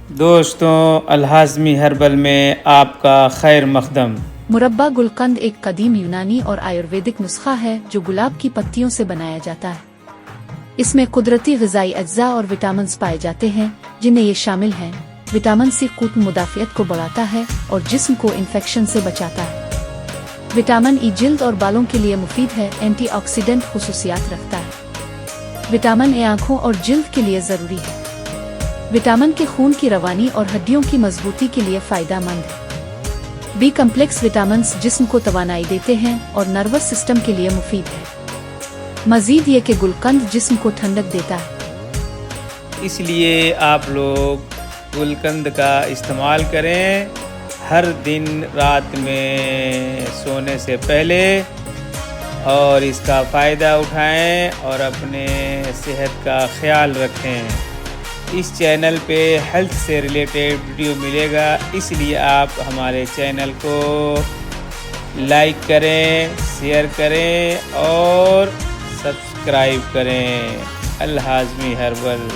दोस्तों, अल-हाज़मी हर्बल में आपका खैर मक़दम। मुरब्बा गुलकंद एक कदीम यूनानी और आयुर्वेदिक नुस्खा है जो गुलाब की पत्तियों से बनाया जाता है। इसमें कुदरती ग़िज़ाई अज्जा और विटामिन पाए जाते हैं, जिनमें ये शामिल हैं। विटामिन सी क़ुव्वत मुदाफ़ियत को बढ़ाता है और जिस्म को इन्फेक्शन से बचाता है। विटामिन ई जिल्द और बालों के लिए मुफीद है, एंटीऑक्सीडेंट खुसूसियात रखता है। विटामिन ए आँखों और जिल्द के लिए ज़रूरी है। विटामिन के खून की रवानी और हड्डियों की मजबूती के लिए फ़ायदेमंद है। बी कम्प्लेक्स विटामिन्स जिस्म को तवानाई देते हैं और नर्वस सिस्टम के लिए मुफीद है। मज़ीद ये कि गुलकंद जिस्म को ठंडक देता है। इसलिए आप लोग गुलकंद का इस्तेमाल करें हर दिन रात में सोने से पहले, और इसका फ़ायदा उठाएं और अपने सेहत का ख्याल रखें। इस चैनल पे हेल्थ से रिलेटेड वीडियो मिलेगा, इसलिए आप हमारे चैनल को लाइक करें, शेयर करें और सब्सक्राइब करें। अल-हाज़मी हर्बल।